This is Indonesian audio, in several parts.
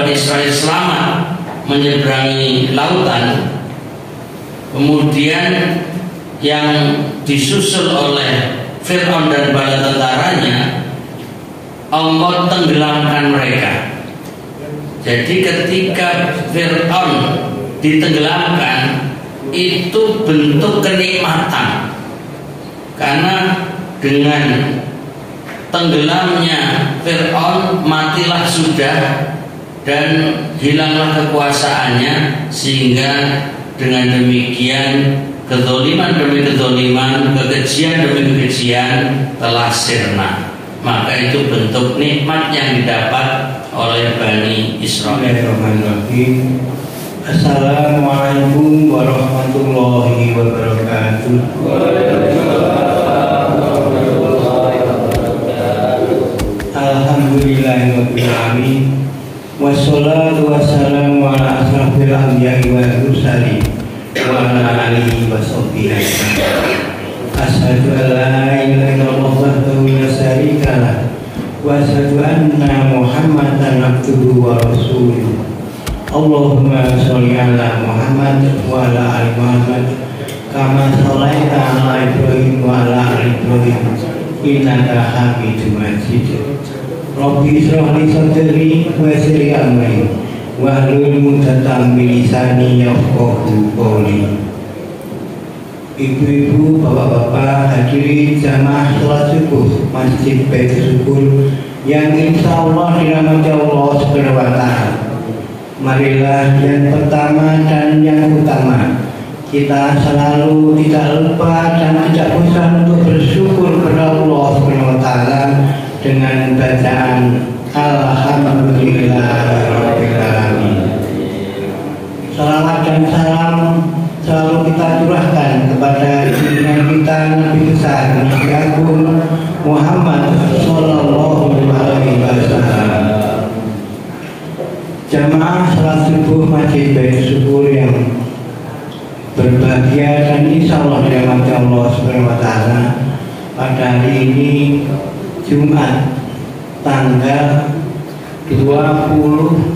Bani Israel selamat menyeberangi lautan, kemudian yang disusul oleh Fir'aun dan bala tentaranya, Allah tenggelamkan mereka. Jadi ketika Fir'aun ditenggelamkan, itu bentuk kenikmatan, karena dengan tenggelamnya Fir'aun matilah sudah dan hilanglah kekuasaannya, sehingga dengan demikian kezaliman demi kezaliman, kekejian demi kekejian telah sirna. Maka itu bentuk nikmat yang didapat oleh Bani Israel. Bismillahirrahmanirrahim. Assalamualaikum warahmatullahi wabarakatuh. Alhamdulillahirabbil alamin. Wassalatu wassalamu ala asrofil anbiya'i wal mursalin wa ala alihi wa sahbihi ajma'in. Asyhadu an la ilaha illallah wahdahu la syarika lah wa asyhadu anna Muhammadan abduhu wa rasuluh. Allahumma sholli ala Muhammad wa ala ali Muhammad kama shallaita ala Ibrahim wa ala ali Ibrahim innaka Hamidum Majid. Rabbi shrah li sadri wa yassir li amri wahlul 'uqdatam min lisani yafqahu qawli. Ibu-ibu, bapak-bapak, hadirin jamaah salat subuh Masjid Baitul Syukur yang insya Allah dirahmati Allah Subhanahu wa Ta'ala. Marilah yang pertama dan yang utama, kita selalu tidak lupa dan tidak bosan untuk bersyukur kepada Allah Subhanahu wa Ta'ala dengan bacaan Alhamdulillahirabbil alamin. Salawat dan salam selalu kita curahkan kepada junjungan kita Nabi besar Nabi Agung Muhammad Sallallahu Alaihi Wasallam. Jamaah salat subuh Masjid Baitul Syukur yang berbahagia dan insya Allah dirahmati Allah Subhanahu wa Ta'ala, pada hari ini Jumat tanggal 27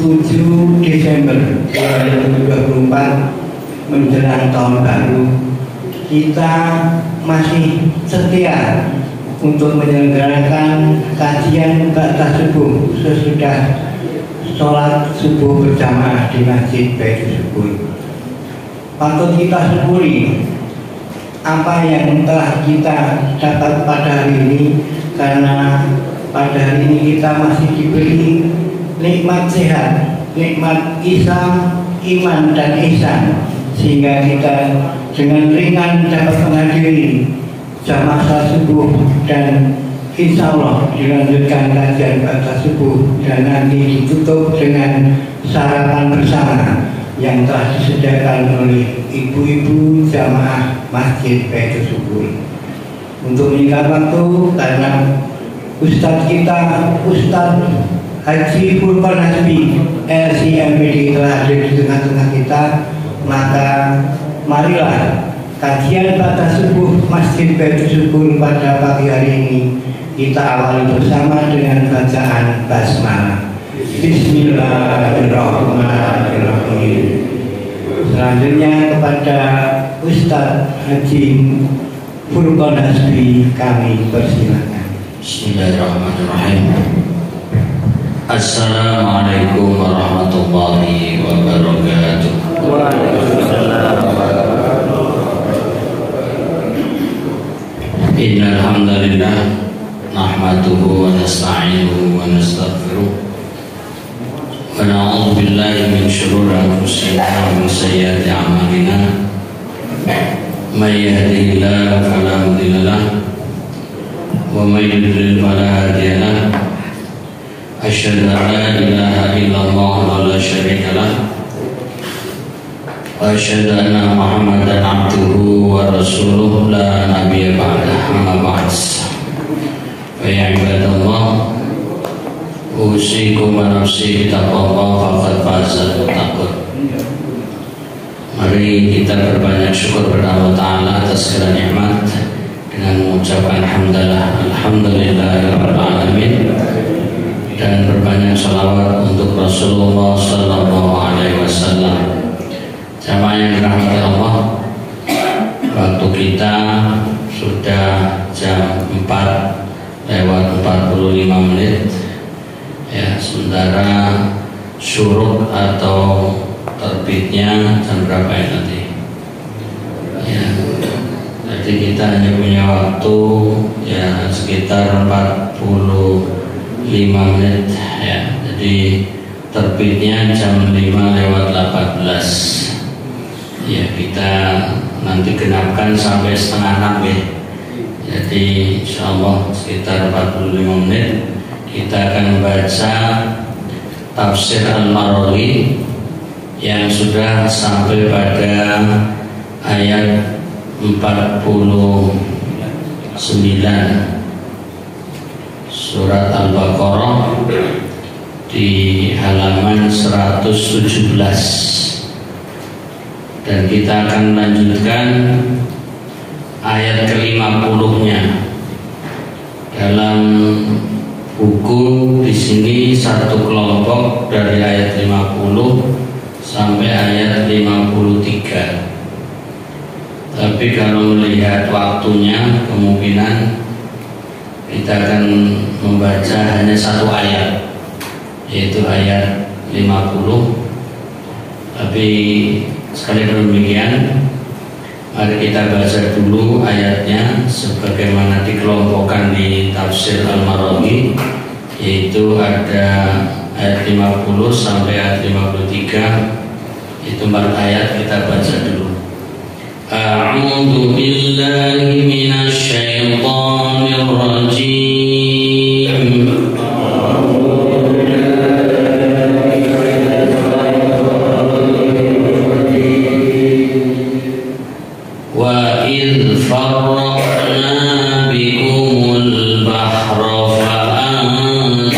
Desember 2024 menjelang tahun baru, kita masih setia untuk menyelenggarakan kajian ba'da subuh sesudah sholat subuh berjamaah di Masjid Baitul Syukur. Patut kita syukuri apa yang telah kita dapat pada hari ini, karena pada hari ini kita masih diberi nikmat sehat, nikmat Islam, iman dan ihsan, sehingga kita dengan ringan dapat menghadiri jamaah salat subuh dan insya Allah dilanjutkan kajian ba'da subuh dan nanti ditutup dengan sarapan bersama yang telah disediakan oleh ibu-ibu jamaah Masjid Baitul Syukur. Untuk menyingkat waktu, karena Ustadz kita, Ustadz Haji Furqan Hasbi LCMPD telah hadir di tengah-tengah kita, maka marilah kajian ba'da subuh Masjid Baitul Syukur pada pagi hari ini kita awali bersama dengan bacaan basmalah. Bismillahirrahmanirrahim. Selanjutnya kepada Ustadz Haji Furqan Hasbi kami persilakan. Bismillahirrahmanirrahim. Assalamualaikum warahmatullahi wabarakatuh. Waalaikumsalam. Innal hamdalillah nahmaduhu wa nasta'inuhu wa nastaghfiruh wa na'udzu billahi min shururi anfusina wa min sayyiati a'malina. May yahdihillahu fala mudilla lahu wa may yudlil fala hadiya lahu. Asyhadu an la ilaha illallah wa la syarika lahu wa asyhadu anna Muhammadan abduhu wa rasuluh la nabiyya ba'dah. Amma ba'd. Fa ya ibadallah, usikum wa nafsi bitaqwallah faqad fazal muttaqun. Mari kita berbanyak syukur kepada Allah Ta'ala atas segala nikmat dengan mengucapkan hamdalah, alhamdulillahirabbil alamin. dan berbanyak sholawat untuk Rasulullah Sallallahu Alaihi Wasallam. Jamaah yang dirahmati Allah, waktu kita sudah jam 4:45 ya, sementara syuruk atau terbitnya jam berapa ya nanti ya, jadi kita hanya punya waktu ya sekitar 45 menit ya, jadi terbitnya jam 5:18 ya, kita nanti genapkan sampai setengah 6 ya, jadi insyaallah sekitar 45 menit kita akan membaca tafsir Al-Maraghi yang sudah sampai pada ayat 49 surat Al-Baqarah di halaman 117, dan kita akan melanjutkan ayat ke-50-nya. Dalam buku di sini satu kelompok dari ayat 50 sampai ayat 53. Tapi kalau melihat waktunya, kemungkinan kita akan membaca hanya satu ayat, yaitu ayat 50. Tapi sekalipun demikian, mari kita baca dulu ayatnya sebagaimana dikelompokkan di tafsir Al-Maraghi, yaitu ada ayat 50 sampai ayat 53. Itu 4 ayat, kita baca dulu. A'udzu billahi minasy syaithanir rajim. Wa idz farraqna bikumul bahra fa anjaynakum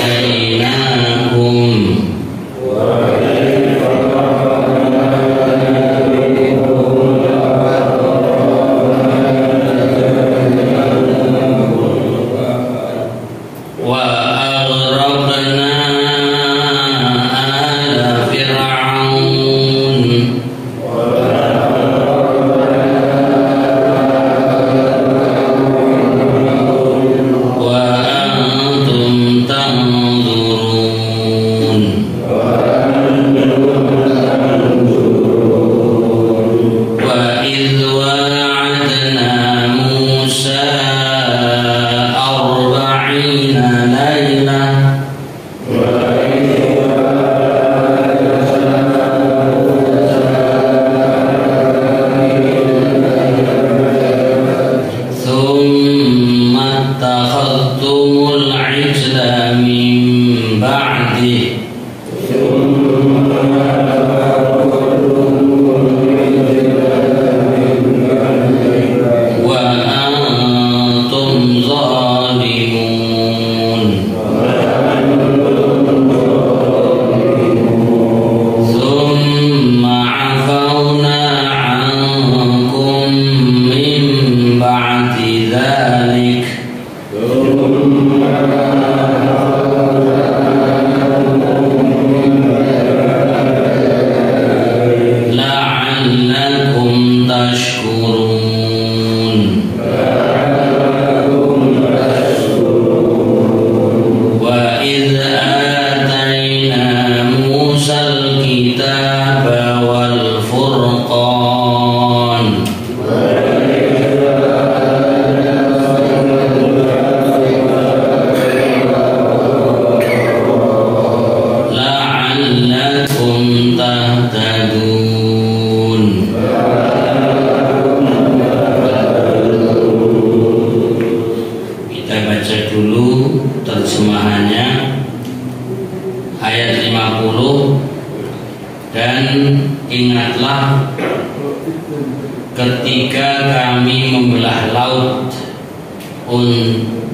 ketika kami membelah laut,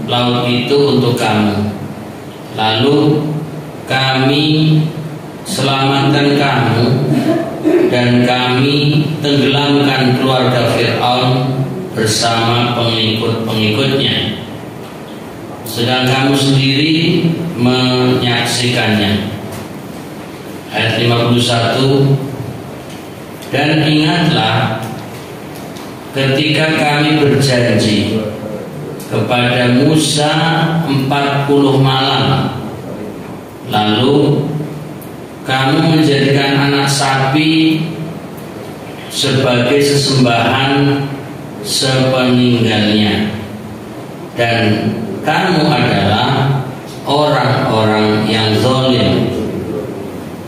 laut itu untuk kamu, lalu kami selamatkan kamu dan kami tenggelamkan keluarga Fir'aun bersama pengikut-pengikutnya. sedang kamu sendiri menyaksikannya. Ayat 51, dan ingatlah ketika kami berjanji kepada Musa 40 malam, lalu kamu menjadikan anak sapi sebagai sesembahan sepeninggalnya, dan kamu adalah orang-orang yang zalim.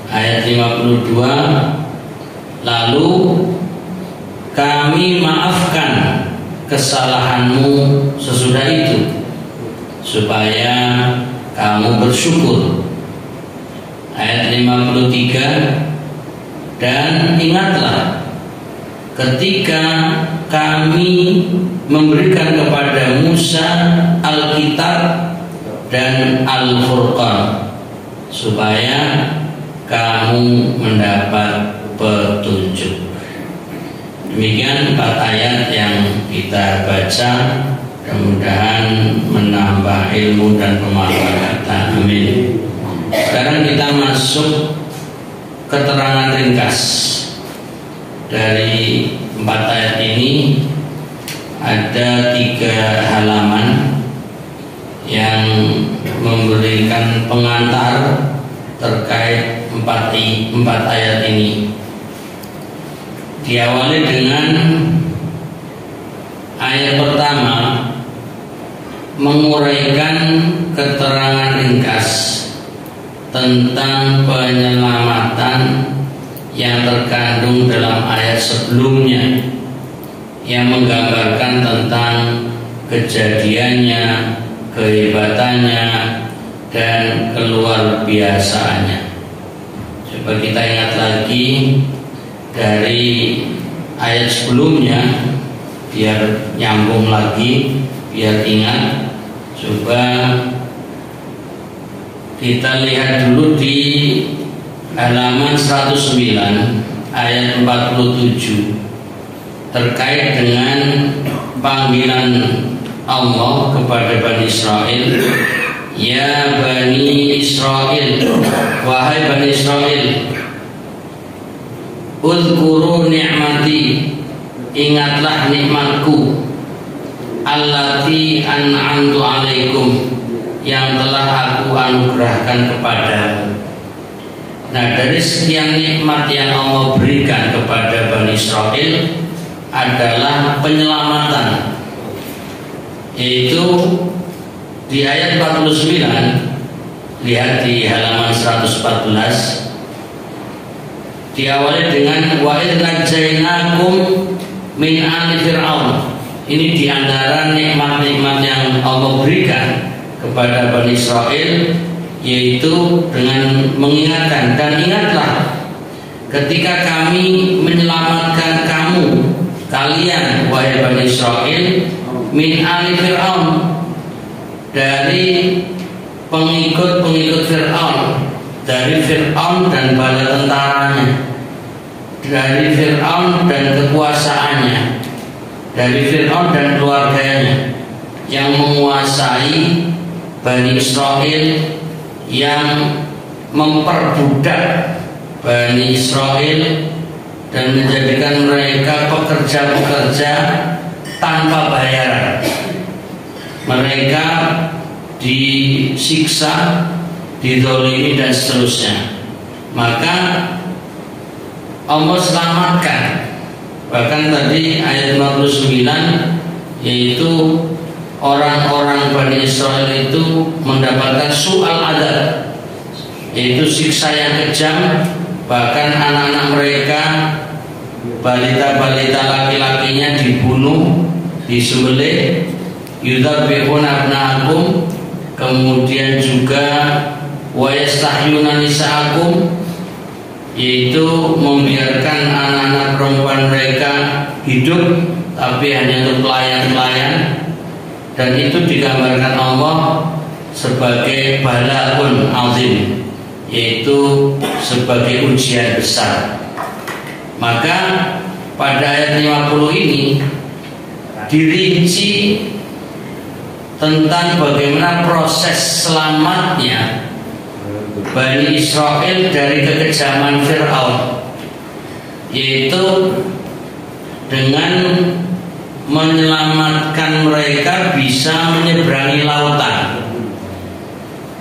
Ayat 52, lalu kami maafkan kesalahanmu sesudah itu supaya kamu bersyukur. Ayat 53, dan ingatlah ketika kami memberikan kepada Musa Alkitab dan Al-Furqan supaya kamu mendapat petunjuk. Demikian 4 ayat yang kita baca, mudah-mudahan menambah ilmu dan pemahaman kita. Amin. Sekarang kita masuk keterangan ringkas dari 4 ayat ini. Ada 3 halaman yang memberikan pengantar terkait 4 ayat ini. Diawali dengan ayat pertama menguraikan keterangan ringkas tentang penyelamatan yang terkandung dalam ayat sebelumnya, yang menggambarkan tentang kejadiannya, kehebatannya, dan keluar biasaannya. Coba kita ingat lagi dari ayat sebelumnya biar nyambung lagi, biar ingat. Coba kita lihat dulu di halaman 109 ayat 47 terkait dengan panggilan Allah kepada Bani Israel. Ya Bani Israel, wahai Bani Israel, uzkuru ni'mati, ingatlah nikmatku, allati an'amtu alaikum, yang telah aku anugerahkan kepadamu. Nah, dari sekian nikmat yang Allah berikan kepada Bani Israel adalah penyelamatan, yaitu di ayat 49, lihat di halaman 114, diawali dengan wa idh najaynakum min ali fir'aun. Ini diantara nikmat-nikmat yang Allah berikan kepada Bani Israel, yaitu dengan mengingatkan, dan ingatlah ketika kami menyelamatkan kalian wahai Bani Israel, min ali fir'aun, dari pengikut Fir'aun, dari Fir'aun dan bala tentaranya, dari Fir'aun dan kekuasaannya, dari Fir'aun dan keluarganya yang menguasai Bani Israel, yang memperbudak Bani Israel dan menjadikan mereka pekerja-pekerja tanpa bayaran. Mereka disiksa, dizalimi dan seterusnya. Maka Allah selamatkan. Bahkan tadi ayat 59, yaitu orang-orang Bani Israel itu mendapatkan su'al adab, yaitu siksa yang kejam. Bahkan anak-anak mereka, balita-balita laki-lakinya dibunuh, disembelih, yudzabihuna abna'akum, kemudian juga wa yastahyuna nisa'akum, yaitu membiarkan anak-anak perempuan mereka hidup tapi hanya untuk pelayan-pelayan. Dan itu digambarkan Allah sebagai balaun azim, yaitu sebagai ujian besar. Maka pada ayat 50 ini dirinci tentang bagaimana proses selamatnya Bani Israel dari kekejaman Fir'aun, yaitu dengan menyelamatkan mereka bisa menyeberangi lautan.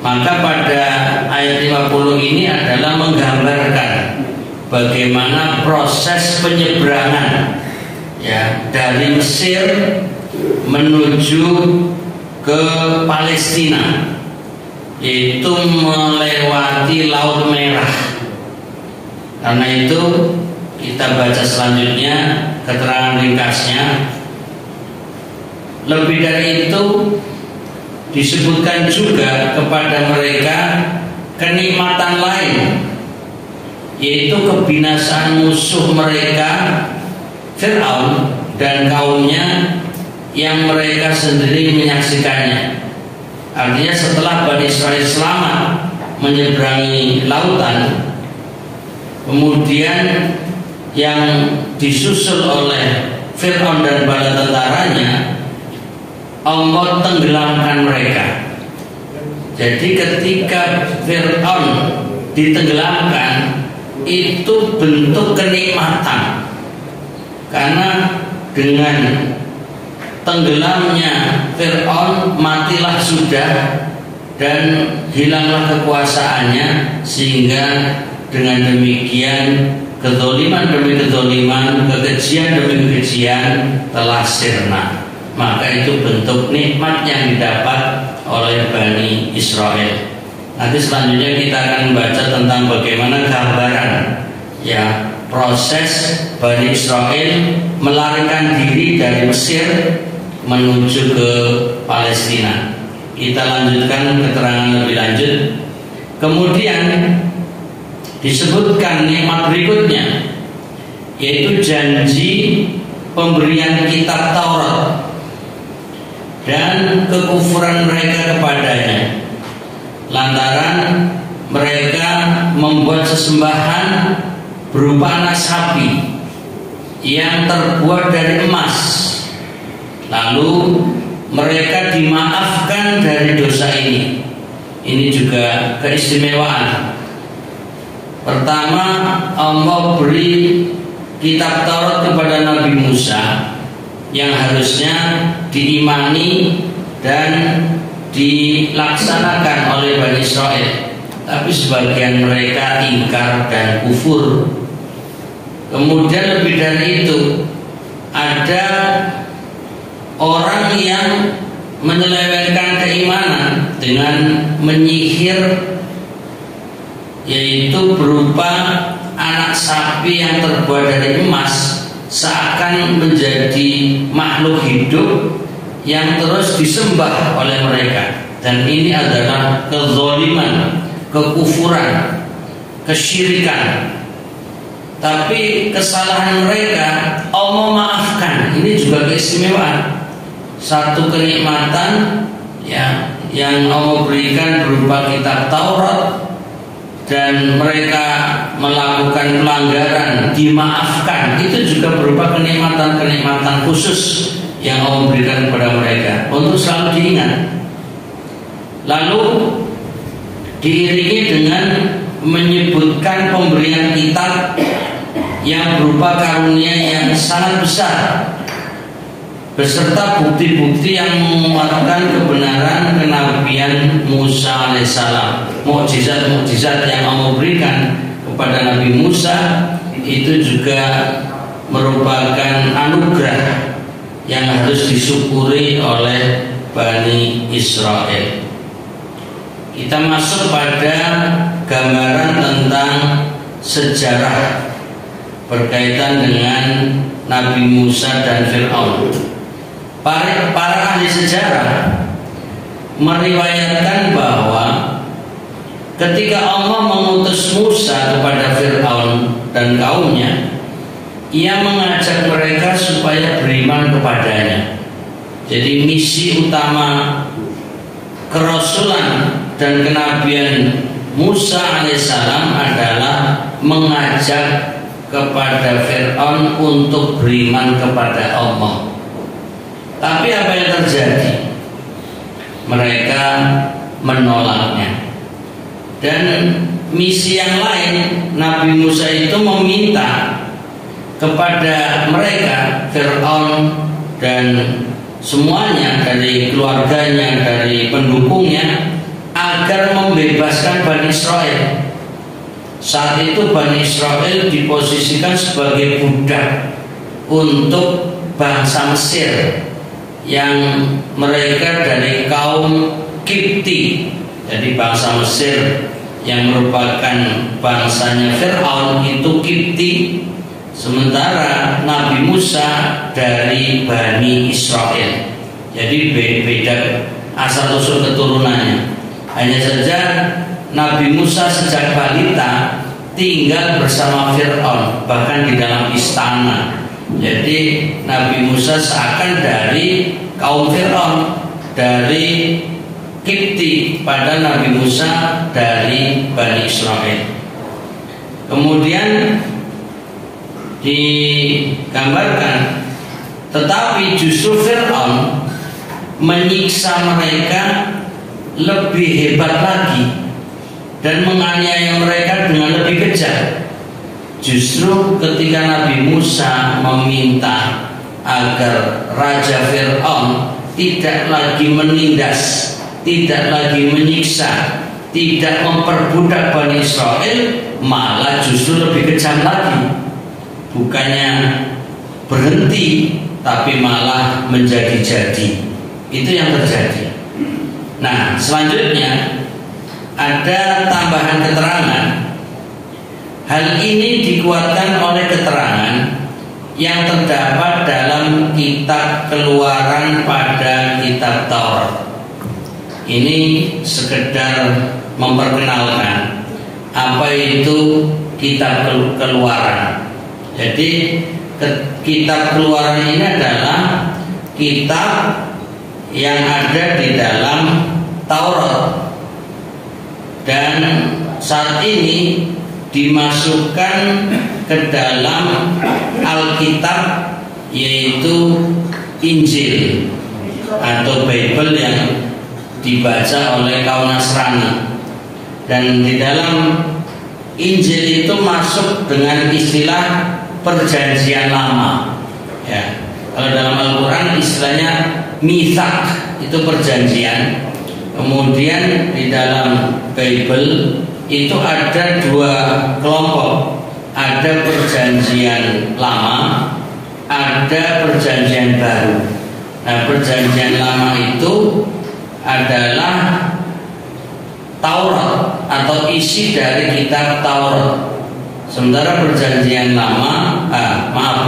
Maka pada ayat 50 ini adalah menggambarkan bagaimana proses penyeberangan ya dari Mesir menuju ke Palestina, yaitu melewati Laut Merah. Karena itu kita baca selanjutnya keterangan ringkasnya. Lebih dari itu disebutkan juga kepada mereka kenikmatan lain, yaitu kebinasaan musuh mereka Fir'aun dan kaumnya yang mereka sendiri menyaksikannya. Artinya setelah Bani Israel selamat menyeberangi lautan, kemudian yang disusul oleh Fir'aun dan bala tentaranya, Allah tenggelamkan mereka. Jadi ketika Fir'aun ditenggelamkan, itu bentuk kenikmatan, karena dengan tenggelamnya Fir'aun matilah sudah dan hilanglah kekuasaannya, sehingga dengan demikian kezaliman demi kezaliman, kekejian demi kekejian telah sirna. Maka itu bentuk nikmat yang didapat oleh Bani Israel. Nanti selanjutnya kita akan membaca tentang bagaimana gambaran ya proses Bani Israel melarikan diri dari Mesir menuju ke Palestina. Kita lanjutkan keterangan lebih lanjut. Kemudian disebutkan nikmat berikutnya, yaitu janji pemberian kitab Taurat dan kekufuran mereka kepadanya, lantaran mereka membuat sesembahan berupa anak sapi yang terbuat dari emas. Lalu mereka dimaafkan dari dosa ini. Ini juga keistimewaan. Pertama, Allah beri kitab Taurat kepada Nabi Musa yang harusnya diimani dan dilaksanakan oleh Bani Israel, tapi sebagian mereka ingkar dan kufur. Kemudian lebih dari itu, ada orang yang menyelewengkan keimanan dengan menyihir, yaitu berupa anak sapi yang terbuat dari emas, seakan menjadi makhluk hidup yang terus disembah oleh mereka. Dan ini adalah kezaliman, kekufuran, kesyirikan. Tapi kesalahan mereka Allah maafkan. Ini juga keistimewaan. Satu kenikmatan ya yang Allah berikan berupa kitab Taurat, dan mereka melakukan pelanggaran dimaafkan. Itu juga berupa kenikmatan-kenikmatan khusus yang Allah berikan kepada mereka untuk selalu diingat. Lalu diiringi dengan menyebutkan pemberian kitab yang berupa karunia yang sangat besar, beserta bukti-bukti yang menguatkan kebenaran kenabian Musa alaihissalam. Mukjizat-mukjizat yang Allah berikan kepada Nabi Musa itu juga merupakan anugerah yang harus disyukuri oleh Bani Israel. Kita masuk pada gambaran tentang sejarah berkaitan dengan Nabi Musa dan Fir'aun. Para ahli sejarah meriwayatkan bahwa ketika Allah mengutus Musa kepada Fir'aun dan kaumnya, ia mengajak mereka supaya beriman kepadanya. Jadi misi utama kerasulan dan kenabian Musa alaihissalam adalah mengajak kepada Fir'aun untuk beriman kepada Allah. Tapi apa yang terjadi? mereka menolaknya. Dan misi yang lain, Nabi Musa itu meminta kepada mereka, Fir'aun dan semuanya, dari keluarganya, dari pendukungnya, agar membebaskan Bani Israel. Saat itu Bani Israel diposisikan sebagai budak untuk bangsa Mesir yang mereka dari kaum Kipti. Jadi bangsa Mesir yang merupakan bangsanya Fir'aun itu Kipti, sementara Nabi Musa dari Bani Israel. Jadi beda asal usul keturunannya. Hanya saja Nabi Musa sejak balita tinggal bersama Fir'aun, bahkan di dalam istana. Jadi Nabi Musa seakan dari kaum Fir'aun, dari Kipti, pada Nabi Musa dari Bani Israel. Kemudian digambarkan, tetapi justru Fir'aun menyiksa mereka lebih hebat lagi dan menganiaya mereka dengan lebih kejam. Justru ketika Nabi Musa meminta agar Raja Fir'aun tidak lagi menindas, tidak lagi menyiksa, tidak memperbudak Bani Israel, malah justru lebih kejam lagi. Bukannya berhenti, tapi malah menjadi-jadi. Itu yang terjadi. Nah, selanjutnya ada tambahan keterangan. Hal ini dikuatkan oleh keterangan yang terdapat dalam kitab Keluaran pada kitab Taurat. Ini sekedar memperkenalkan apa itu kitab Keluaran. Jadi kitab Keluaran ini adalah kitab yang ada di dalam Taurat, dan saat ini dimasukkan ke dalam Alkitab, yaitu Injil atau Bible yang dibaca oleh kaum Nasrani. Dan di dalam Injil itu masuk dengan istilah perjanjian lama. Ya, kalau dalam Al-Quran istilahnya mithaq, itu perjanjian. Kemudian di dalam Bible itu ada dua kelompok, ada perjanjian lama, ada perjanjian baru. Nah, perjanjian lama itu adalah Taurat atau isi dari kitab Taurat. Sementara perjanjian lama,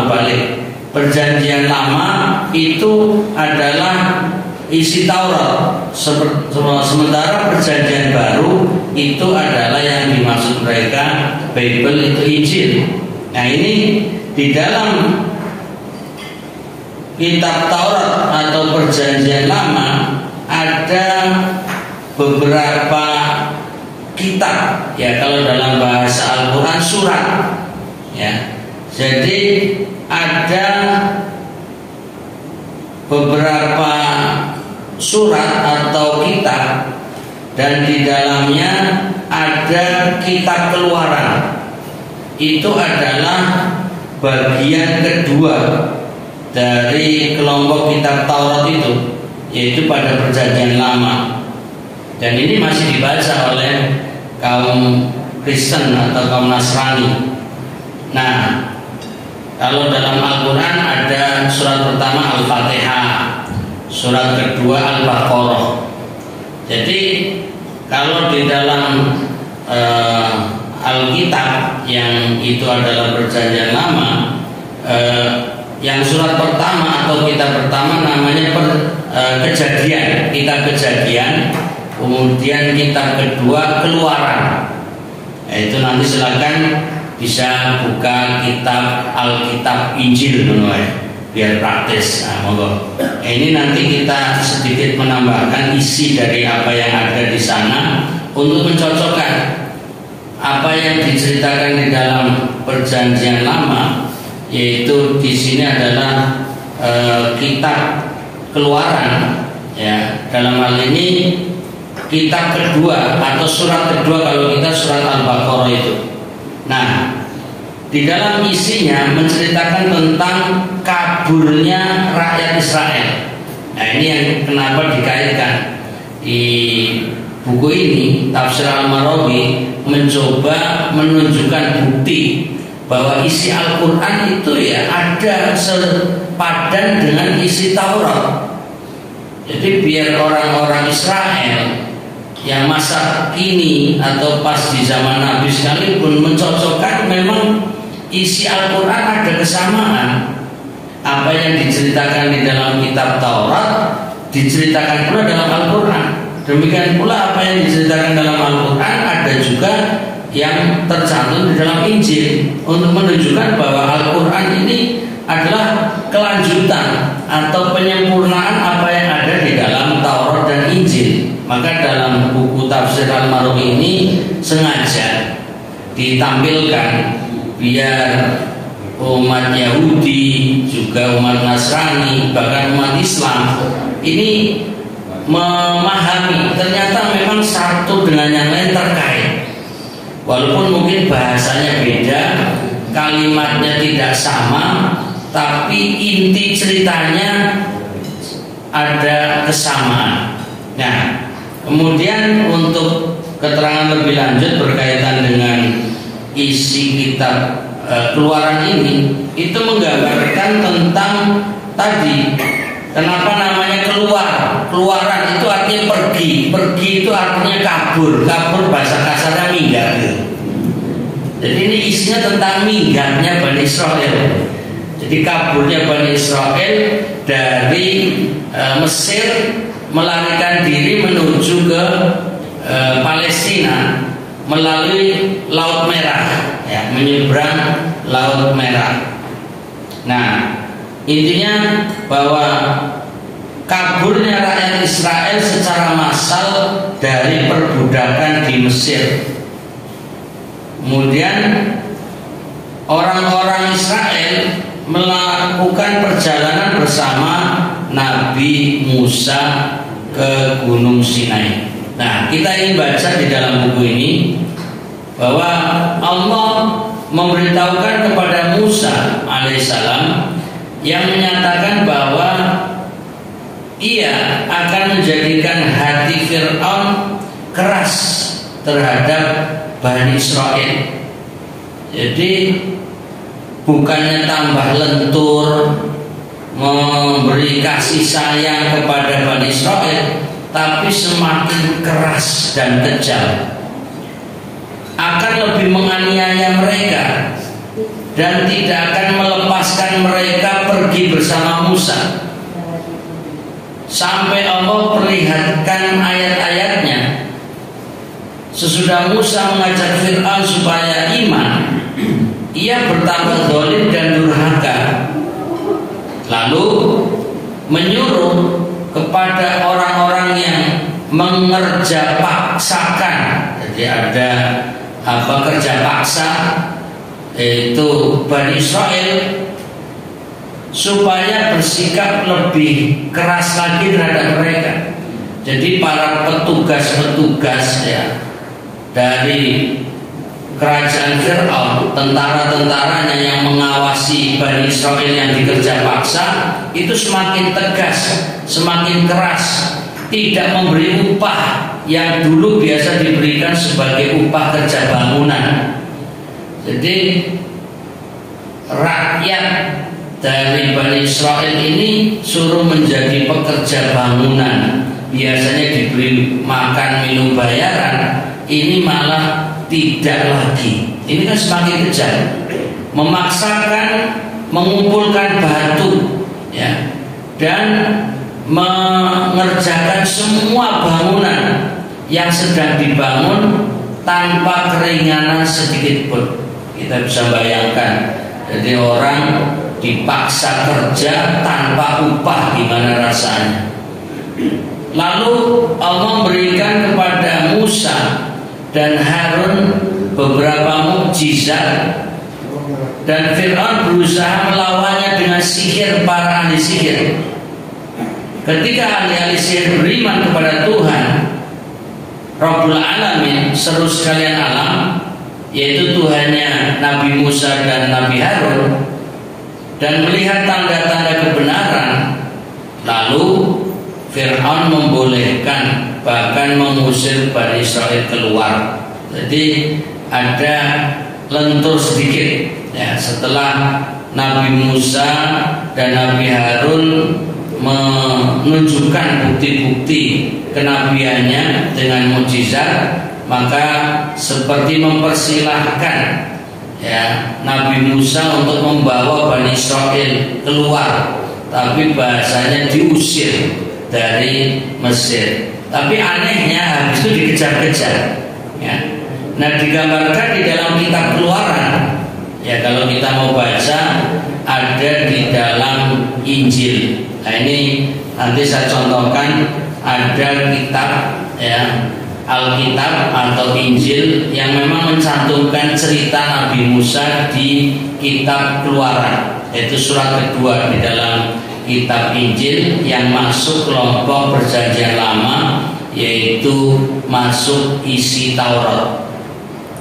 kebalik. Perjanjian lama itu adalah isi Taurat. Sementara perjanjian baru itu adalah yang dimaksud mereka Bible, itu Injil. Nah, ini di dalam kitab Taurat atau perjanjian lama ada beberapa kitab, ya, kalau dalam bahasa Al-Quran surat, ya. Jadi ada beberapa surat atau kitab, dan di dalamnya ada kitab Keluaran. Itu adalah bagian kedua dari kelompok kitab Taurat itu, yaitu pada perjanjian lama. Dan ini masih dibaca oleh kaum Kristen atau kaum Nasrani. Nah, kalau dalam Al-Quran ada surat pertama Al-Fatihah, surat kedua Al-Baqarah. Jadi kalau di dalam Alkitab yang itu adalah perjanjian lama, yang surat pertama atau kitab pertama namanya Kejadian, kitab Kejadian. Kemudian kitab kedua Keluaran. Itu nanti silakan bisa buka kitab Alkitab Injil biar praktis. Nah, monggo. Ini nanti kita sedikit menambahkan isi dari apa yang ada di sana untuk mencocokkan apa yang diceritakan di dalam perjanjian lama, yaitu di sini adalah kitab Keluaran Ya, dalam hal ini kitab kedua atau surat kedua kalau kita surat Al-Baqarah itu. Nah, di dalam isinya menceritakan tentang kaburnya rakyat Israel. Nah, ini yang kenapa dikaitkan di buku ini. Tafsir Al-Marawi mencoba menunjukkan bukti bahwa isi Al-Quran itu ya ada sepadan dengan isi Taurat. Jadi biar orang-orang Israel yang masa kini atau pas di zaman Nabi sekalipun mencocokkan, memang isi Al-Quran ada kesamaan. Apa yang diceritakan di dalam kitab Taurat diceritakan pula dalam Al-Quran. Demikian pula apa yang diceritakan dalam Al-Quran ada juga yang tercantum di dalam Injil, untuk menunjukkan bahwa Al-Quran ini adalah kelanjutan atau penyempurnaan apa yang ada di dalam Taurat dan Injil. Maka dalam buku Tafsir Al-Marawi ini sengaja ditampilkan biar umat Yahudi, juga umat Nasrani, bahkan umat Islam ini memahami ternyata memang satu dengan yang lain terkait. Walaupun mungkin bahasanya beda, kalimatnya tidak sama, tapi inti ceritanya ada kesamaan. Nah, kemudian untuk keterangan lebih lanjut berkaitan dengan isi kitab Keluaran ini, itu menggambarkan tentang tadi kenapa namanya keluaran itu artinya pergi itu artinya kabur bahasa kasarnya minggat gitu. Jadi ini isinya tentang minggatnya Bani Israel. Jadi kaburnya Bani Israel dari Mesir, melarikan diri menuju ke Palestina melalui Laut Merah, ya, menyeberang Laut Merah. Nah, intinya bahwa kaburnya rakyat Israel secara massal dari perbudakan di Mesir. Kemudian orang-orang Israel melakukan perjalanan bersama Nabi Musa ke Gunung Sinai. Nah, kita ingin baca di dalam buku ini bahwa Allah memberitahukan kepada Musa alaihissalam yang menyatakan bahwa ia akan menjadikan hati Fir'aun keras terhadap Bani Israel. Jadi bukannya tambah lentur memberi kasih sayang kepada Bani Israel, tapi semakin keras dan kejam, akan lebih menganiaya mereka dan tidak akan melepaskan mereka pergi bersama Musa sampai Allah perlihatkan ayat-ayatnya. Sesudah Musa mengajak Fir'aun supaya iman, ia bertambah zalim dan durhaka, lalu menyuruh kepada orang-orang yang mengerja paksakan. Jadi ada kerja paksa, yaitu Bani Israel, supaya bersikap lebih keras lagi terhadap mereka. Jadi para petugas-petugas ya dari kerajaan Fir'aun, tentara-tentaranya yang mengawasi Bani Israel yang dikerja paksa, itu semakin tegas, semakin keras, tidak memberi upah yang dulu biasa diberikan sebagai upah kerja bangunan. Jadi rakyat dari Bani Israel ini suruh menjadi pekerja bangunan, biasanya diberi makan minum bayaran, ini malah tidak lagi. Ini kan semakin kejam, memaksakan mengumpulkan batu ya, dan mengerjakan semua bangunan yang sedang dibangun tanpa keringanan sedikit pun. Kita bisa bayangkan, jadi orang dipaksa kerja tanpa upah, gimana rasanya. Lalu Allah memberikan kepada Musa dan Harun beberapa mukjizat, dan Fir'aun berusaha melawannya dengan sihir para ahli sihir. ketika ahli-ahli sihir beriman kepada Tuhan Rabbul Alamin, seru sekalian alam, yaitu Tuhannya Nabi Musa dan Nabi Harun, dan melihat tanda-tanda kebenaran, lalu Fir'aun membolehkan, bahkan mengusir Bani Israel keluar. Jadi ada lentur sedikit ya, setelah Nabi Musa dan Nabi Harun menunjukkan bukti-bukti kenabiannya dengan mukjizat, maka seperti mempersilahkan ya Nabi Musa untuk membawa Bani Israel keluar, tapi bahasanya diusir dari Mesir. Tapi anehnya habis itu dikejar-kejar ya. Nah, digambarkan di dalam kitab Keluaran ya, kalau kita mau baca ada di dalam Injil. Nah, ini nanti saya contohkan, ada kitab ya, Alkitab atau Injil yang memang mencantumkan cerita Nabi Musa di kitab Keluaran, yaitu surat kedua di dalam kitab Injil yang masuk kelompok Perjanjian Lama, yaitu masuk isi Taurat.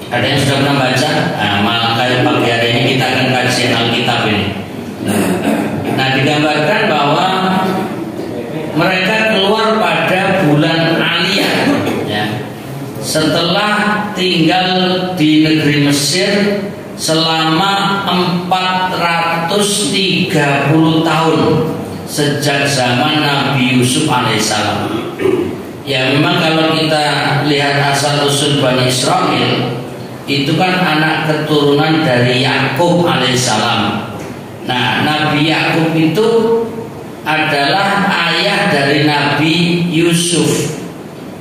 Ada yang sudah pernah baca? Nah, malah pagi hari ini kita akan kajian Alkitab ini. Nah, digambarkan bahwa mereka keluar pada bulan Aliyah ya, setelah tinggal di negeri Mesir selama 430 tahun sejak zaman Nabi Yusuf alaihissalam. Ya, memang kalau kita lihat asal usul Bani Israel, itu kan anak keturunan dari Yakub alaihissalam. Nah, Nabi Yakub itu adalah ayah dari Nabi Yusuf,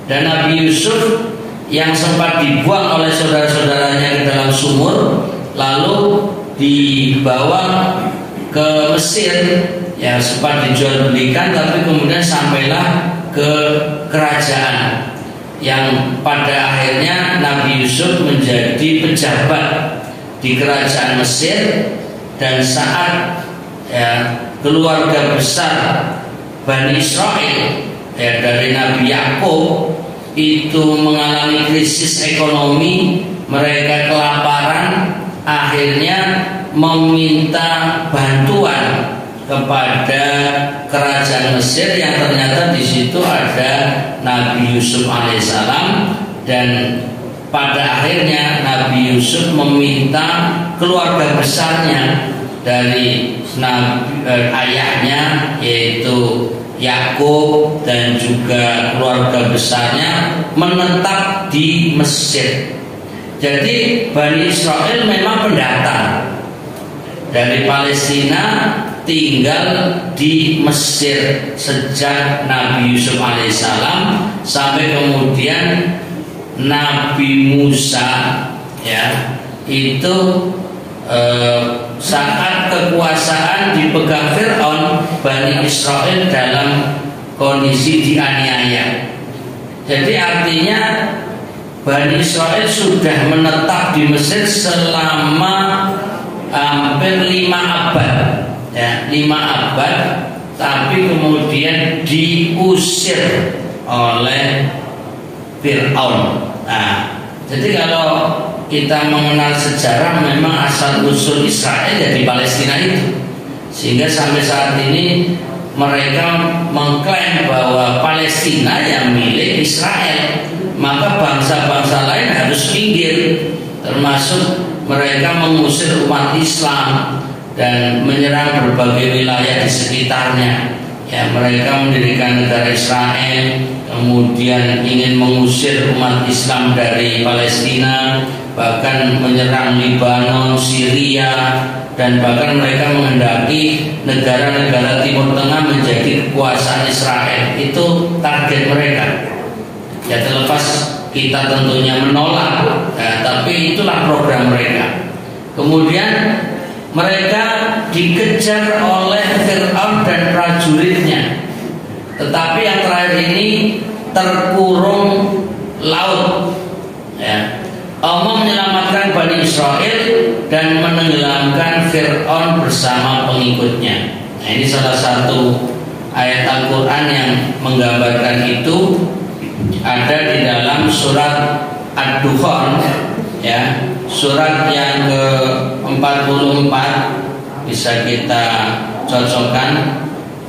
dan Nabi Yusuf yang sempat dibuang oleh saudara-saudaranya ke dalam sumur, lalu dibawa ke Mesir, ya sempat dijual belikan, tapi kemudian sampailah ke kerajaan, yang pada akhirnya Nabi Yusuf menjadi pejabat di kerajaan Mesir. Dan saat ya, keluarga besar Bani Israel ya, dari Nabi Yakub itu mengalami krisis ekonomi, mereka kelaparan, akhirnya meminta bantuan kepada kerajaan Mesir, yang ternyata di situ ada Nabi Yusuf alaihissalam. Dan pada akhirnya Nabi Yusuf meminta keluarga besarnya dari ayahnya, yaitu Yakub, dan juga keluarga besarnya menetap di Mesir. Jadi Bani Israel memang pendatang dari Palestina, tinggal di Mesir sejak Nabi Yusuf alaihissalam sampai kemudian Nabi Musa ya, itu saat kekuasaan dipegang Fir'aun, Bani Israel dalam kondisi dianiaya. Jadi artinya Bani Israel sudah menetap di Mesir selama hampir 5 abad ya, 5 abad, tapi kemudian diusir oleh Fir'aun. Nah, jadi kalau kita mengenal sejarah, memang asal usul Israel ya di Palestina itu, sehingga sampai saat ini mereka mengklaim bahwa Palestina yang milik Israel, maka bangsa-bangsa lain harus minggir, termasuk mereka mengusir umat Islam dan menyerang berbagai wilayah di sekitarnya. Ya, mereka mendirikan negara Israel, kemudian ingin mengusir umat Islam dari Palestina, bahkan menyerang Lebanon, Syria, dan bahkan mereka menghendaki negara-negara Timur Tengah menjadi kekuasaan Israel. Itu target mereka. Ya, terlepas kita tentunya menolak, ya, tapi itulah program mereka. Kemudian mereka dikejar oleh Fir'aun dan prajuritnya, tetapi yang terakhir ini terkurung laut ya. Allah menyelamatkan Bani Israel dan menenggelamkan Fir'aun bersama pengikutnya. Nah, ini salah satu ayat Al-Quran yang menggambarkan itu ada di dalam surat Ad-Dukhan, ya, surat yang ke-44. Bisa kita cocokkan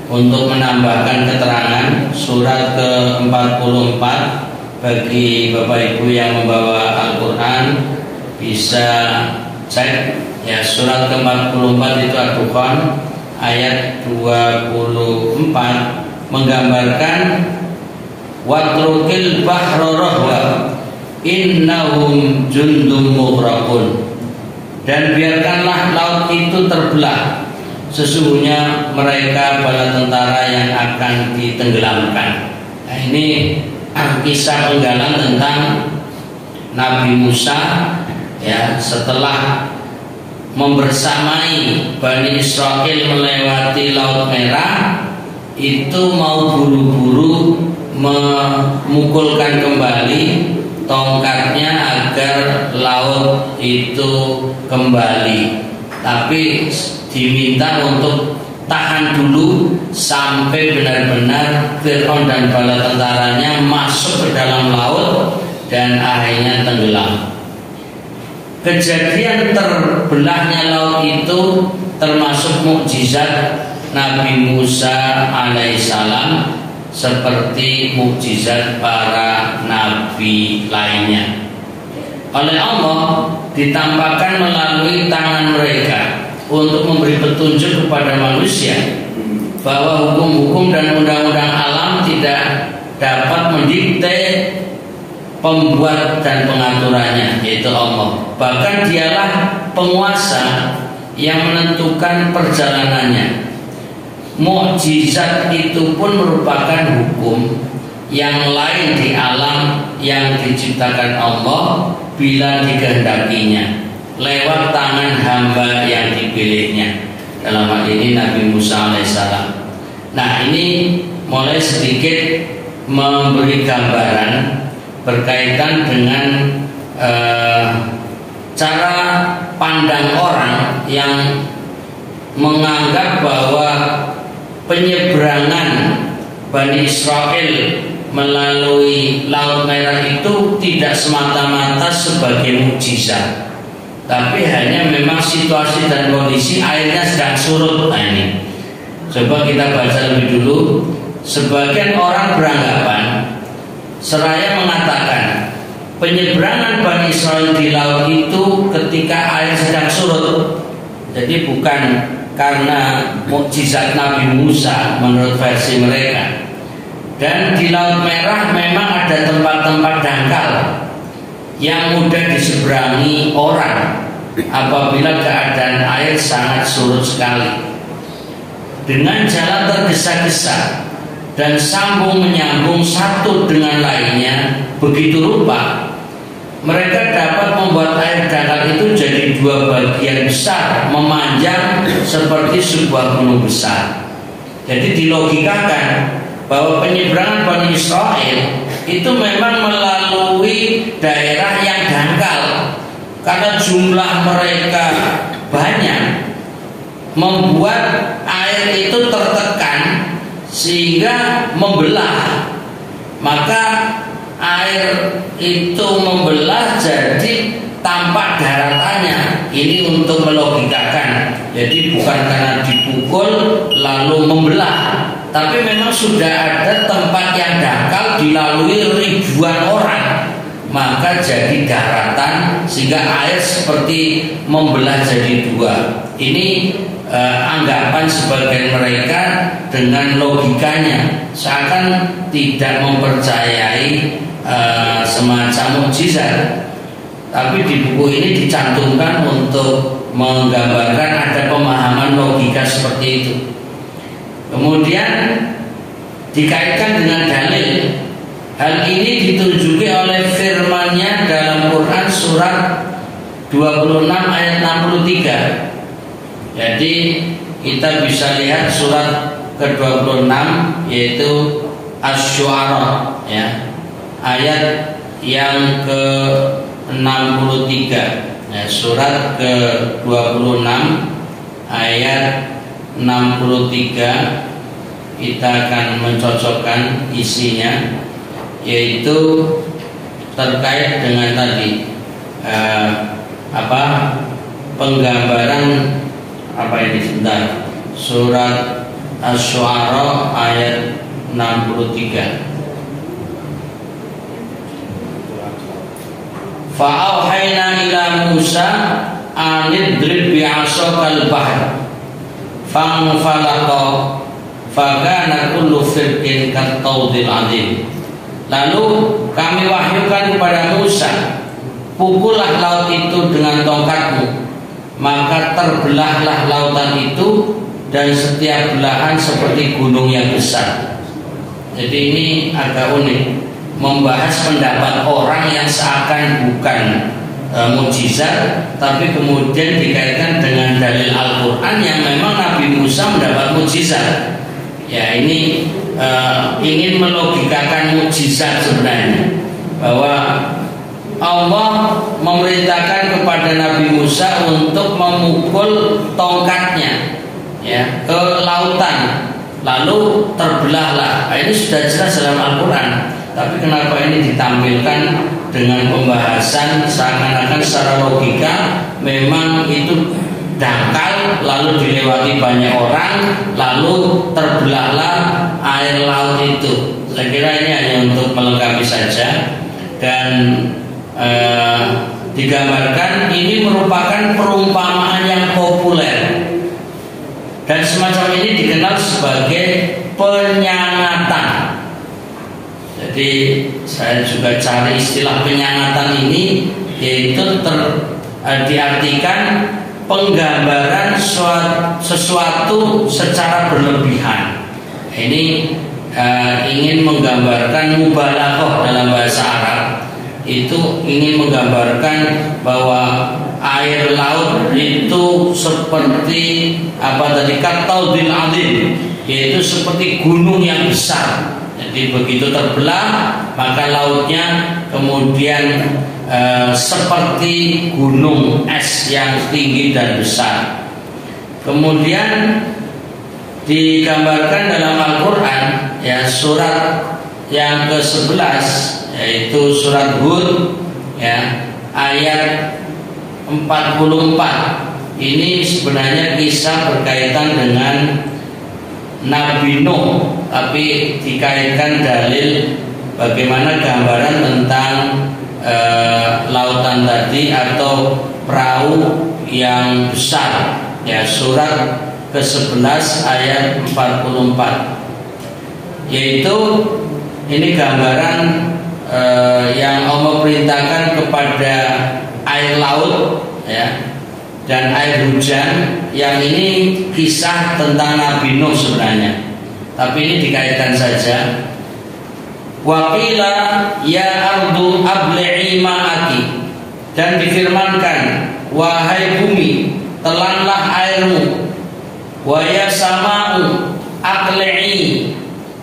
untuk menambahkan keterangan surat ke-44. Bagi Bapak Ibu yang membawa Al-Quran bisa cek, ya, surat ke-44 itu Ad-Dukhan ayat 24 menggambarkan watrukil bahra rahwa innahum jundum mughraqun, dan biarkanlah laut itu terbelah, sesungguhnya mereka bala tentara yang akan ditenggelamkan. Nah, ini kisah penggalan tentang Nabi Musa, ya, setelah membersamai Bani Israel melewati Laut Merah, itu mau buru-buru memukulkan kembali tongkatnya agar laut itu kembali, tapi diminta untuk tahan dulu sampai benar-benar Fir'aun dan bala tentaranya masuk ke dalam laut dan akhirnya tenggelam. Kejadian terbelahnya laut itu termasuk mukjizat Nabi Musa alaihissalam, seperti mukjizat para nabi lainnya. Oleh Allah ditampakkan melalui tangan mereka untuk memberi petunjuk kepada manusia bahwa hukum-hukum dan undang-undang alam tidak dapat mendikte pembuat dan pengaturannya, yaitu Allah. Bahkan dialah penguasa yang menentukan perjalanannya. Mukjizat itu pun merupakan hukum yang lain di alam yang diciptakan Allah bila dikehendakinya lewat tangan hamba yang dipilihnya, dalam hal ini Nabi Musa alaihissalam. Nah, ini mulai sedikit memberi gambaran berkaitan dengan cara pandang orang yang menganggap bahwa penyeberangan Bani Israel melalui Laut Merah itu tidak semata-mata sebagai mukjizat, tapi hanya memang situasi dan kondisi airnya sedang surut. Nah, ini coba kita baca lebih dulu. Sebagian orang beranggapan seraya mengatakan penyeberangan Bani Israel di laut itu ketika air sedang surut. Jadi bukan karena mukjizat Nabi Musa menurut versi mereka. Dan di Laut Merah memang ada tempat-tempat dangkal yang mudah diseberangi orang apabila keadaan air sangat surut sekali. Dengan jalan tergesa-gesa dan sambung menyambung satu dengan lainnya begitu rupa, mereka dapat membuat air dangkal itu jadi dua bagian besar memanjang seperti sebuah gunung besar. Jadi dilogikakan bahwa penyeberangan Bani Israel itu memang melalui daerah yang dangkal, karena jumlah mereka banyak membuat air itu tertekan sehingga membelah. Maka air itu membelah jadi tampak daratannya. Ini untuk melogikakan. Jadi bukan karena dipukul lalu membelah, tapi memang sudah ada tempat yang dangkal dilalui ribuan orang, maka jadi daratan sehingga air seperti membelah jadi dua. Ini anggapan sebagian mereka dengan logikanya seakan tidak mempercayai semacam mukjizat. Tapi di buku ini dicantumkan untuk menggambarkan ada pemahaman logika seperti itu. Kemudian dikaitkan dengan dalil. Hal ini ditunjuki oleh firman-Nya dalam Quran surat 26 ayat 63. Jadi kita bisa lihat surat ke-26 yaitu Asy-Syu'ara, ya, ayat yang ke-63. Ya, surat ke-26 ayat 63 kita akan mencocokkan isinya, yaitu terkait dengan tadi penggambaran surat Asy-Syu'ara ayat 63. Fa'auhayna ila Musa anidrib bi'asakal bahr fanfalaqa fakana kullu firqin kattawdil adzim. Lalu kami wahyukan kepada Musa, pukullah laut itu dengan tongkatmu, maka terbelahlah lautan itu, dan setiap belahan seperti gunung yang besar. Jadi ini agak unik, membahas pendapat orang yang seakan bukan mukjizat, tapi kemudian dikaitkan dengan dalil Al-Quran yang memang Nabi Musa mendapat mukjizat. Ya, ini ingin melogikakan mukjizat sebenarnya, bahwa Allah memerintahkan kepada Nabi Musa untuk memukul tongkatnya, ya, ke lautan, lalu terbelahlah. Ini sudah jelas dalam Al-Quran. Tapi kenapa ini ditampilkan dengan pembahasan seakan-akan secara logika memang itu dangkal, lalu dilewati banyak orang, lalu terbelahlah air laut itu. Saya kira ini hanya untuk melengkapi saja, dan digambarkan ini merupakan perumpamaan yang populer, dan semacam ini dikenal sebagai penyangatan. Jadi saya juga cari istilah penyangatan ini, yaitu diartikan penggambaran sesuatu secara berlebihan. Ini ingin menggambarkan mubalaghah dalam bahasa Arab, itu ingin menggambarkan bahwa air laut itu seperti kattawdil adzim, yaitu seperti gunung yang besar. Jadi begitu terbelah, maka lautnya kemudian seperti gunung es yang tinggi dan besar. Kemudian digambarkan dalam Al-Quran, ya, surat yang ke-11, yaitu surat Hud, ya, ayat 44. Ini sebenarnya kisah berkaitan dengan Nabi Nuh, tapi dikaitkan dalil bagaimana gambaran tentang lautan tadi atau perahu yang besar, ya, surat ke-11 ayat 44, yaitu ini gambaran yang Allah perintahkan kepada air laut, ya, dan air hujan. Yang ini kisah tentang Nabi Nuh sebenarnya, tapi ini dikaitkan saja. Waqila ya ardu abli'i ma'aki, dan difirmankan, wahai bumi, telanlah airmu. Wa ya sama'u aqli'i,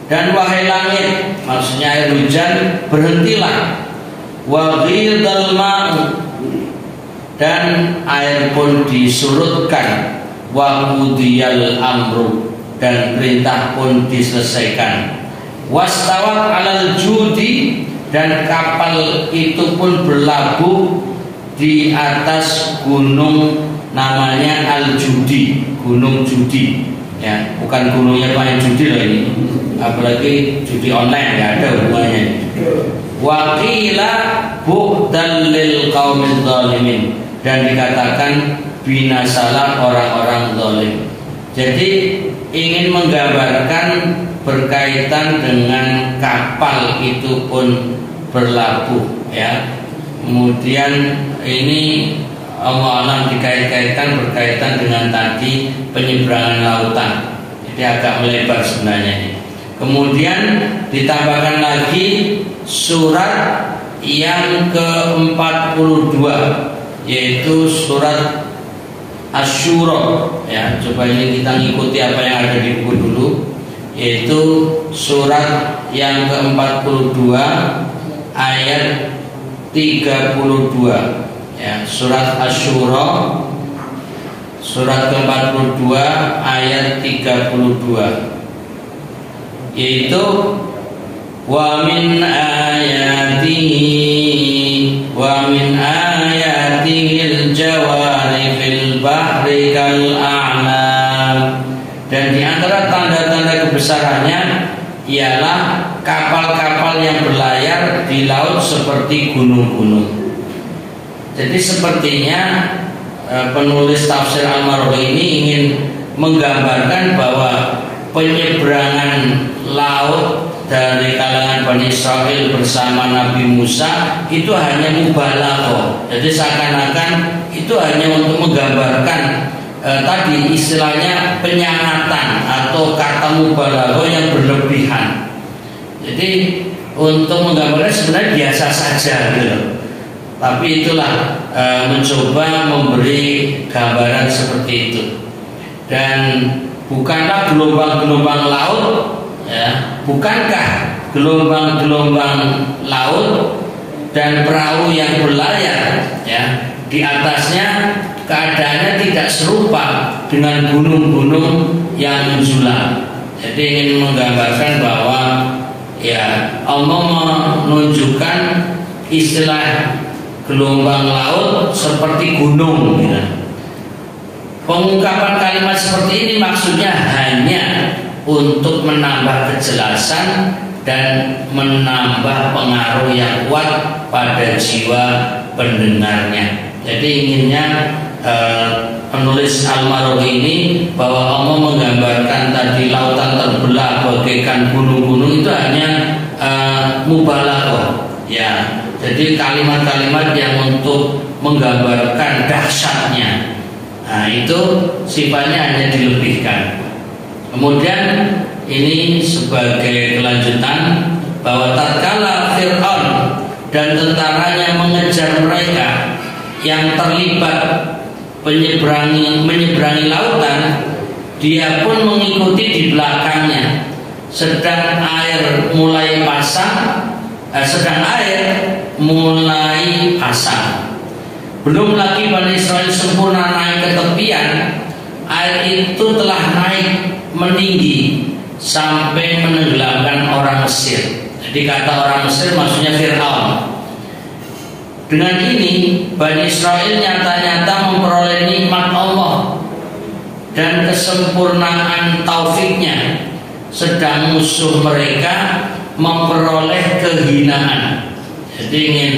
dan wahai langit, maksudnya air hujan, berhentilah. Wa ghidal ma'u, dan air pun disurutkan. Wa qudiyal amru, dan perintah pun diselesaikan. Wastawat alal judi, dan kapal itu pun berlabuh di atas gunung namanya Al-Judi, gunung judi, ya, bukan gunungnya main judi loh ini, apalagi judi online, nggak ada hubungannya. Waqila bu'dan lil qaumil zalimin, dan dikatakan binasalah orang-orang zalim. Jadi ingin menggambarkan berkaitan dengan kapal itu pun berlabuh, ya. Kemudian ini Allah alam dikait-kaitkan berkaitan dengan tadi penyeberangan lautan. Jadi agak melebar sebenarnya ini. Kemudian ditambahkan lagi surat yang ke-42, yaitu surat Asy-Syura, ya. Coba ini kita ngikuti apa yang ada di buku dulu, yaitu surat yang ke-42 ayat 32, ya, surat Asy-Syura surat ke-42 ayat 32. yaitu wa min ayatihil jawari fil bahri kal a'lam. Dan di antara tanda-tanda kebesarannya ialah kapal-kapal yang berlayar di laut seperti gunung-gunung. Jadi sepertinya penulis tafsir Al-Marwazi ini ingin menggambarkan bahwa penyeberangan laut dari kalangan Bani Israel bersama Nabi Musa itu hanya mubalaghah. Jadi seakan-akan itu hanya untuk menggambarkan tadi istilahnya penyangatan atau kata mubalaghah yang berlebihan. Jadi untuk menggambarkan sebenarnya biasa saja gitu. Tapi itulah mencoba memberi gambaran seperti itu. Dan bukanlah gelombang-gelombang laut, ya, bukankah gelombang-gelombang laut dan perahu yang berlayar, ya, di atasnya keadaannya tidak serupa dengan gunung-gunung yang menjulang. Jadi ingin menggambarkan bahwa ya Allah menunjukkan istilah gelombang laut seperti gunung, ya. Pengungkapan kalimat seperti ini maksudnya hanya untuk menambah kejelasan dan menambah pengaruh yang kuat pada jiwa pendengarnya. Jadi inginnya penulis Al-Marwazi ini bahwa Allah menggambarkan tadi lautan terbelah bagaikan gunung-gunung itu hanya mubalaghah, ya. Jadi kalimat-kalimat yang untuk menggambarkan dahsyatnya. Nah, itu sifatnya hanya dilebihkan. Kemudian ini sebagai kelanjutan bahwa tatkala Fir'aun dan tentaranya mengejar mereka yang terlibat menyeberangi lautan, dia pun mengikuti di belakangnya. Sedang air mulai pasang. Belum lagi Bani Israel sempurna naik ke tepian, air itu telah naik meninggi sampai menenggelamkan orang Mesir. Jadi kata orang Mesir maksudnya Fir'aun. Dengan ini Bani Israel nyata-nyata memperoleh nikmat Allah dan kesempurnaan taufiknya, sedang musuh mereka memperoleh kehinaan. Jadi ingin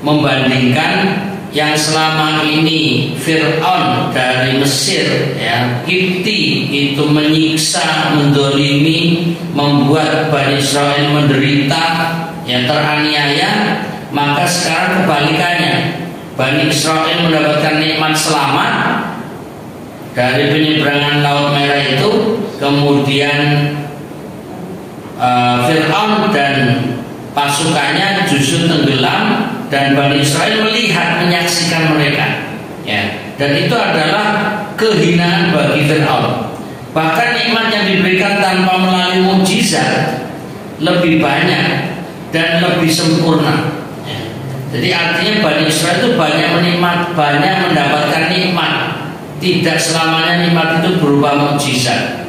membandingkan yang selama ini Fir'aun dari Mesir, ya, Kipti itu menyiksa, mendolimi, membuat Bani Israel menderita, ya, teraniaya. Maka sekarang kebalikannya, Bani Israel mendapatkan nikmat selamat dari penyeberangan Laut Merah itu. Kemudian Fir'aun dan pasukannya justru tenggelam dan Bani Israel melihat, menyaksikan mereka, ya. Dan itu adalah kehinaan bagi Fir'aun. Bahkan nikmat yang diberikan tanpa melalui mukjizat lebih banyak dan lebih sempurna, ya. Jadi artinya Bani Israel itu banyak mendapatkan nikmat. Tidak selamanya nikmat itu berupa mukjizat.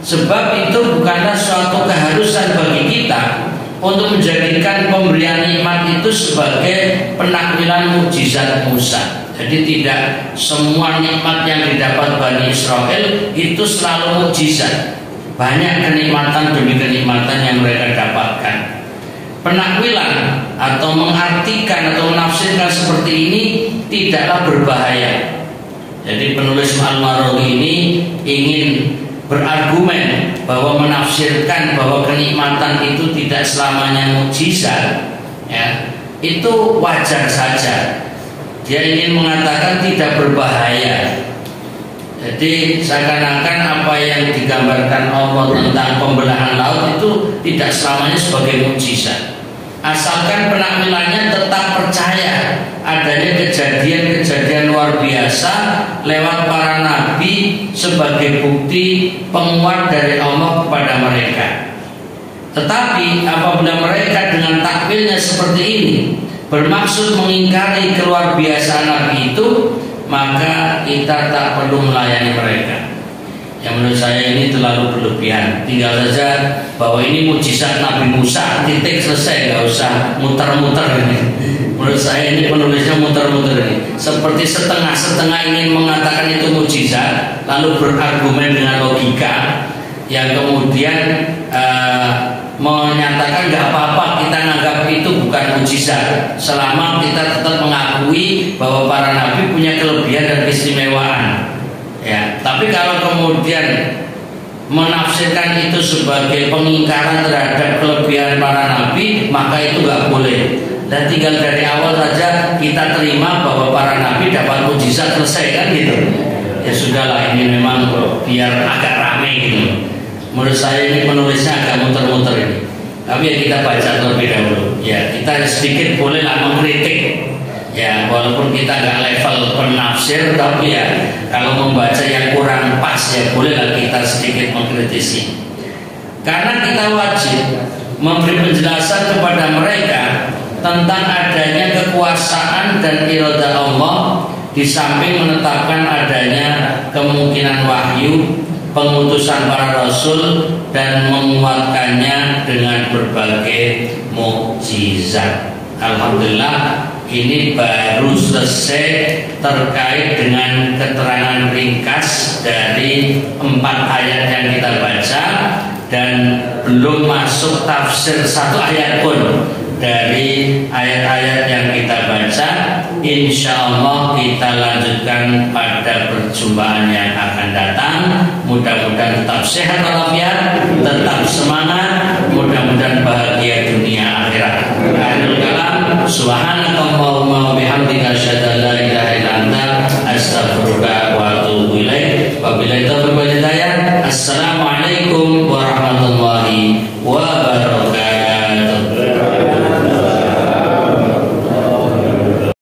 Sebab itu bukanlah suatu keharusan bagi kita untuk menjadikan pemberian nikmat itu sebagai penakwilan mukjizat Musa. Jadi tidak semua nikmat yang didapat Bani Israel itu selalu mukjizat. Banyak kenikmatan demi kenikmatan yang mereka dapatkan. Penakwilan atau mengartikan atau menafsirkan seperti ini tidaklah berbahaya. Jadi penulis Al-Marwazi ini ingin berargumen bahwa menafsirkan bahwa kenikmatan itu tidak selamanya mukjizat, ya, itu wajar saja. Dia ingin mengatakan tidak berbahaya. Jadi seakan-akan apa yang digambarkan Allah tentang pembelahan laut itu tidak selamanya sebagai mukjizat. Asalkan penakwilannya tetap percaya adanya kejadian-kejadian luar biasa lewat para nabi sebagai bukti penguat dari Allah kepada mereka. Tetapi apabila mereka dengan takwilnya seperti ini bermaksud mengingkari keluar biasaan nabi itu, maka kita tak perlu melayani mereka. Yang menurut saya ini terlalu berlebihan. Tinggal saja bahwa ini mujizat Nabi Musa, titik, selesai, nggak usah muter-muter ini. Menurut saya ini penulisnya muter-muter ini. Seperti setengah-setengah ingin mengatakan itu mujizat, lalu berargumen dengan logika, yang kemudian menyatakan nggak apa-apa kita menganggap itu bukan mujizat, selama kita tetap mengakui bahwa para nabi punya kelebihan dan keistimewaan. Ya, tapi kalau kemudian menafsirkan itu sebagai pengingkaran terhadap kelebihan para nabi, maka itu nggak boleh. Dan tinggal dari awal saja kita terima bahwa para nabi dapat mujizat, selesai kan gitu. Ya sudahlah, ini memang biar agak ramai gitu. Menurut saya ini penulisnya agak muter-muter ini. Tapi ya kita baca terlebih dahulu. Ya kita sedikit bolehlah mengkritik. Ya walaupun kita nggak level penafsir, tapi ya kalau membaca yang kurang pas ya bolehlah kita sedikit mengkritisi. Karena kita wajib memberi penjelasan kepada mereka tentang adanya kekuasaan dan iradah Allah, di samping menetapkan adanya kemungkinan wahyu, pengutusan para rasul, dan menguatkannya dengan berbagai mukjizat. Alhamdulillah, ini baru selesai terkait dengan keterangan ringkas dari 4 ayat yang kita baca, dan belum masuk tafsir 1 ayat pun dari ayat-ayat yang kita baca. Insya Allah kita lanjutkan pada perjumpaan yang akan datang. Mudah-mudahan tetap sehat walafiat, tetap semangat, mudah-mudahan bahagia dunia akhirat. Akhirul kalam, subhanakallahumma wa bihamdika asyhadu an la ilaha illa anta astaghfiruka wa atubu ilaik. Wabillahi taufiq wal hidayah. Assalamualaikum